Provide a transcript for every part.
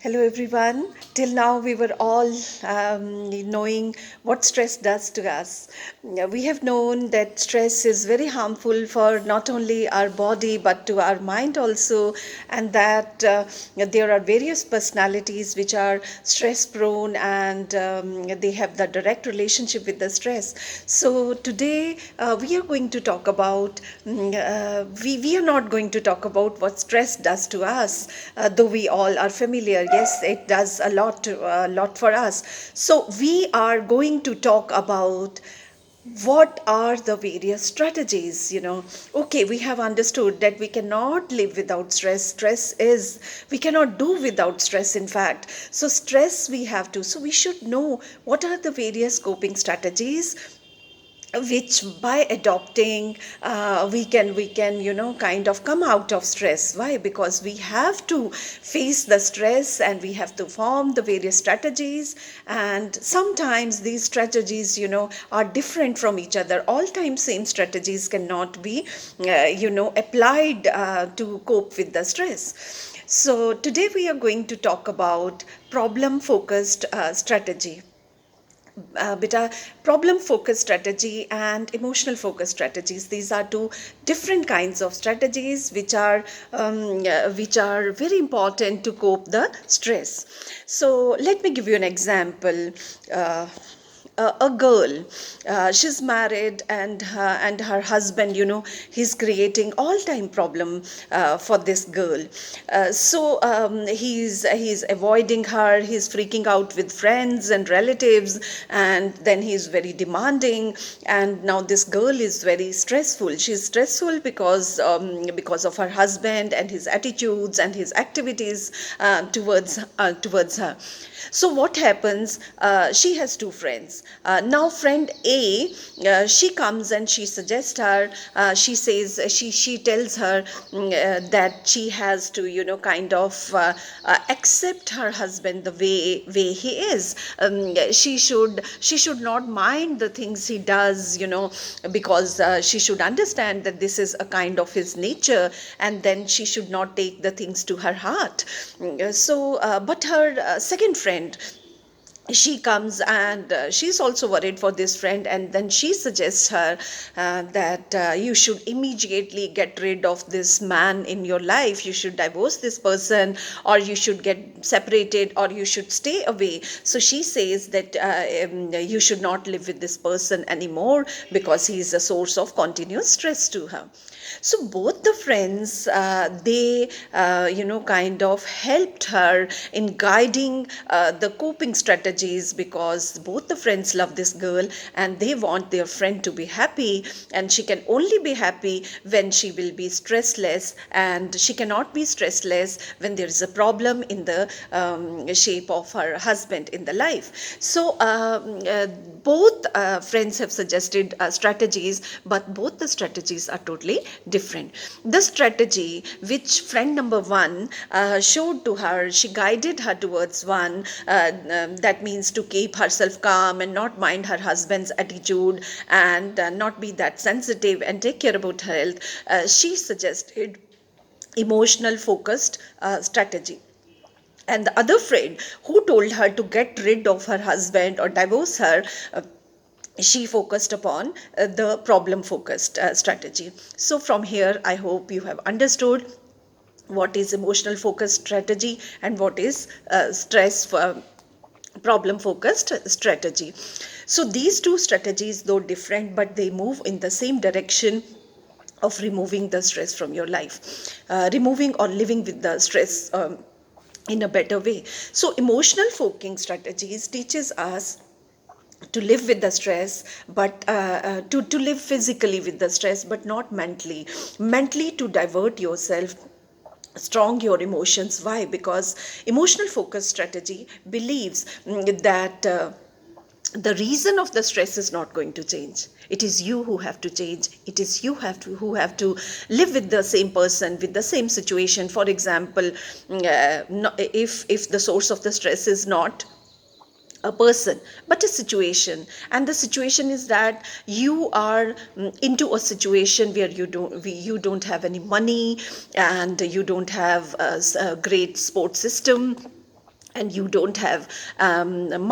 Hello, everyone. Till now, we were all knowing what stress does to us. We have known that stress is very harmful for not only our body but to our mind also, and that there are various personalities which are stress prone and they have the direct relationship with the stress. So, today we are going to talk about, we are not going to talk about what stress does to us, though we all are familiar. Yes, it does a lot for us. So we are going to talk about what are the various strategies. Okay, we have understood that we cannot live without stress is we cannot do without stress, in fact. So stress we have to, so we should know what are the various coping strategies which by adopting we can kind of come out of stress. Why? Because we have to face the stress and we have to form the various strategies, and sometimes these strategies are different from each other. All time same strategies cannot be applied to cope with the stress. So today we are going to talk about problem focused strategy. Beta, problem focused strategy and emotional focused strategies, these are two different kinds of strategies which are very important to cope the stress. So let me give you an example. A girl, she's married, and her husband, he's creating all time problem for this girl. He's avoiding her, he's freaking out with friends and relatives, and then he's very demanding. And now this girl is very stressful. She's stressful because of her husband and his attitudes and his activities towards her. So what happens? She has two friends. Now friend A, she comes and she suggests her. She tells her that she has to accept her husband the way he is. She should not mind the things he does, because she should understand that this is a kind of his nature, and then she should not take the things to her heart. But her second friend, she comes and she's also worried for this friend, and then she suggests her that you should immediately get rid of this man in your life. You should divorce this person, or you should get separated, or you should stay away. So she says that you should not live with this person anymore because he is a source of continuous stress to her. So both the friends, they kind of helped her in guiding the coping strategies, because both the friends love this girl and they want their friend to be happy, and she can only be happy when she will be stressless, and she cannot be stressless when there is a problem in the shape of her husband in the life. So both friends have suggested strategies, but both the strategies are totally different. The strategy which friend number one showed to her, she guided her towards one, that means to keep herself calm and not mind her husband's attitude, and not be that sensitive and take care about her health. She suggested emotional focused strategy. And the other friend who told her to get rid of her husband or divorce her, she focused upon the problem focused strategy. So from here, I hope you have understood what is emotional focused strategy and what is stress problem focused strategy. So these two strategies, though different, but they move in the same direction of removing the stress from your life, removing or living with the stress in a better way. So emotional focusing strategies teaches us to live with the stress, but to live physically with the stress, but not mentally to divert yourself, strong your emotions. Why? Because emotional focus strategy believes that the reason of the stress is not going to change. It is you who have to change. It is you who have to live with the same person, with the same situation. For example, if the source of the stress is not a person but a situation, and the situation is that you are into a situation where you don't have any money, and you don't have a great support system, and you don't have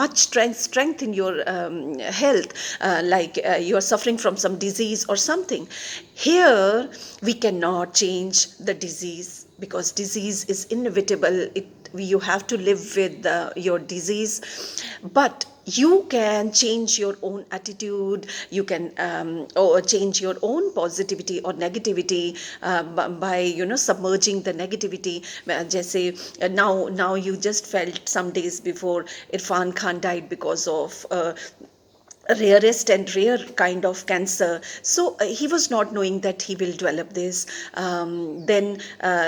much strength in your health, like you're suffering from some disease or something. Here we cannot change the disease, because disease is inevitable. You have to live with your disease, but you can change your own attitude. You can or change your own positivity or negativity by submerging the negativity. Jaise now you just felt some days before Irfan Khan died because of rarest and rare kind of cancer. So he was not knowing that he will develop this. Then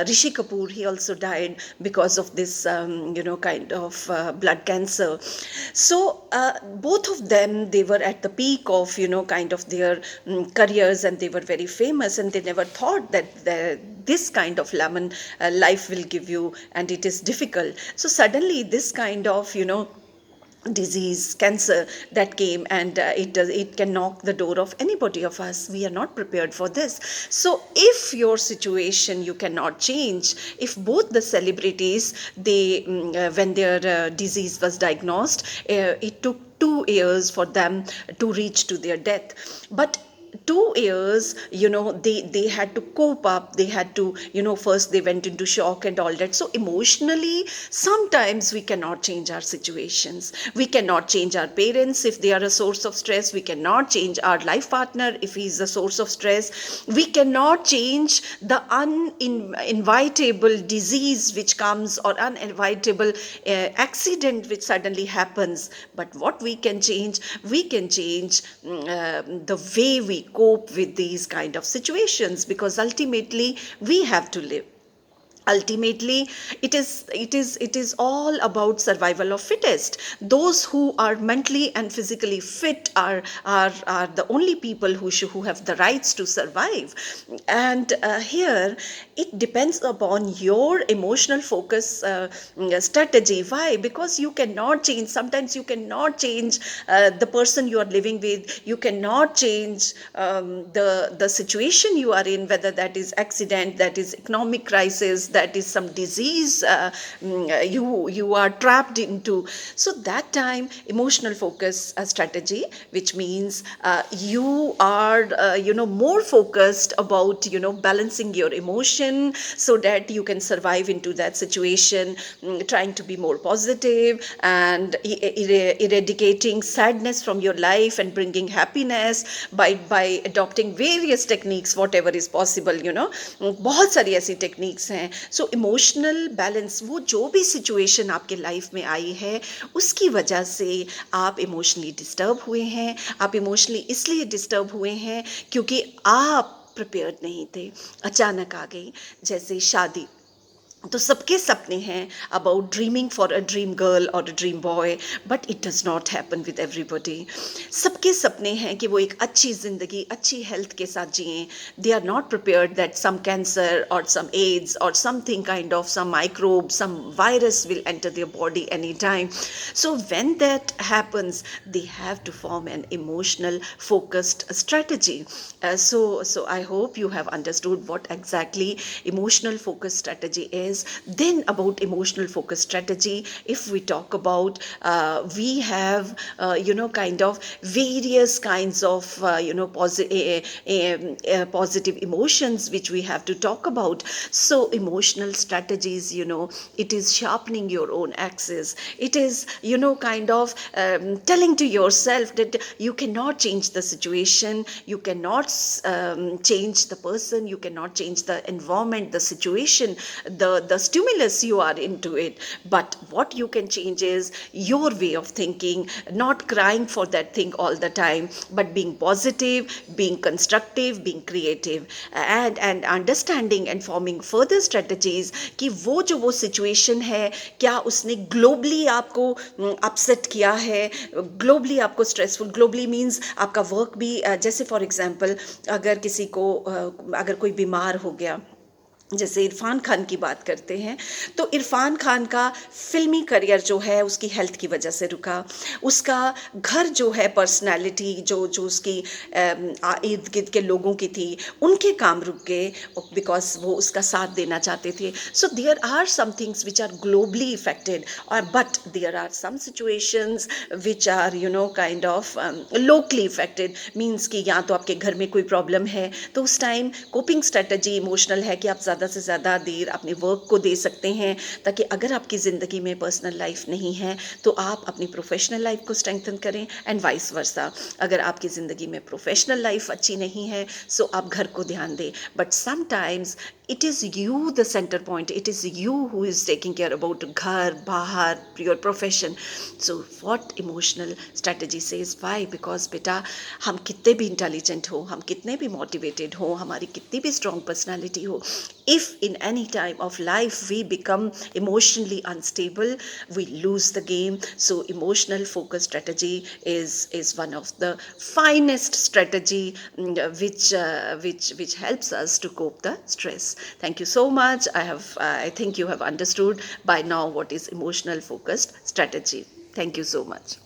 Rishi Kapoor, he also died because of this kind of blood cancer. So both of them, they were at the peak of kind of their careers, and they were very famous, and they never thought that this kind of lemon life will give you, and it is difficult. So suddenly this kind of disease, cancer, that came, and it can knock the door of anybody of us. We are not prepared for this. So if your situation you cannot change, if both the celebrities, they when their disease was diagnosed, it took 2 years for them to reach to their death. But 2 years, they had to cope up. They had to, first they went into shock and all that. So emotionally, sometimes we cannot change our situations. We cannot change our parents if they are a source of stress. We cannot change our life partner if he is a source of stress. We cannot change the uninvitable disease which comes, or uninvitable accident which suddenly happens. But what we can change, the way we cope with these kind of situations, because ultimately we have to live. Ultimately it is all about survival of fittest. Those who are mentally and physically fit are the only people who have the rights to survive. And here it depends upon your emotional focus strategy. Why? Because you cannot change, sometimes you cannot change the person you are living with. You cannot change the situation you are in, whether that is accident, that is economic crisis, that is some disease you are trapped into. So that time, emotional focus strategy, which means you are more focused about balancing your emotion, so that you can survive into that situation, trying to be more positive and eradicating sadness from your life and bringing happiness by adopting various techniques, whatever is possible. बहुत सारी ऐसी techniques हैं. So emotional balance, वो जो भी situation आपके life में आई है, उसकी वजह से आप इमोशनली डिस्टर्ब हुए हैं. आप इमोशनली इसलिए डिस्टर्ब हुए हैं क्योंकि आप प्रिपेयर्ड नहीं थे. अचानक आ गई, जैसे शादी. तो सबके सपने हैं about dreaming for a dream girl और a dream boy, but it does not happen with everybody. सबके सपने हैं कि वो एक अच्छी ज़िंदगी, अच्छी हेल्थ के साथ जिएं. They are not prepared that some cancer और सम एड्स और something kind of some microbe, some virus will enter their body any time. So when that happens, they have to form an emotional focused strategy. So I hope you have understood what exactly emotional focus strategy is. Then about emotional focus strategy, if we talk about, we have kind of various kinds of positive emotions which we have to talk about. So emotional strategies, it is sharpening your own axis. It is kind of telling to yourself that you cannot change the situation, you cannot change the person, you cannot change the environment, the situation, the stimulus you are into it. But what you can change is your way of thinking, not crying for that thing all the time, but being positive, being constructive, being creative, and understanding and forming further strategies कि वो situation है, क्या उसने globally आपको upset किया है, globally आपको stressful. Globally means आपका work भी, जैसे for example, अगर किसी को अगर कोई बीमार हो गया, जैसे इरफान खान की बात करते हैं, तो इरफान खान का फिल्मी करियर जो है उसकी हेल्थ की वजह से रुका। उसका घर जो है, पर्सनालिटी जो जो उसकी इर्द गिर्द के लोगों की थी, उनके काम रुक गए बिकॉज वो उसका साथ देना चाहते थे। So there are some things which are globally affected, और but there are some situations which are kind of locally affected. Means कि या तो आपके घर में कोई प्रॉब्लम है, तो उस टाइम कोपिंग स्ट्रेटजी इमोशनल है कि आप ज़्यादा से ज़्यादा देर अपने वर्क को दे सकते हैं, ताकि अगर आपकी ज़िंदगी में पर्सनल लाइफ नहीं है तो आप अपनी प्रोफेशनल लाइफ को स्ट्रेंथन करें, एंड वाइस वर्सा। अगर आपकी ज़िंदगी में प्रोफेशनल लाइफ अच्छी नहीं है, सो आप घर को ध्यान दें। But sometimes it is you the center point, it is you who is taking care about ghar bahar, your profession. So what emotional strategy says, why? Because beta, हम कितने भी इंटेलिजेंट हो, हम कितने भी मोटिवेटेड हो, हमारी कितनी भी स्ट्रॉन्ग पर्सनालिटी हो, if in any time of life we become emotionally unstable, we lose the game. So emotional focus strategy is one of the finest strategy, which helps us to cope the stress. Thank you so much. I think you have understood by now what is emotional focused strategy. Thank you so much.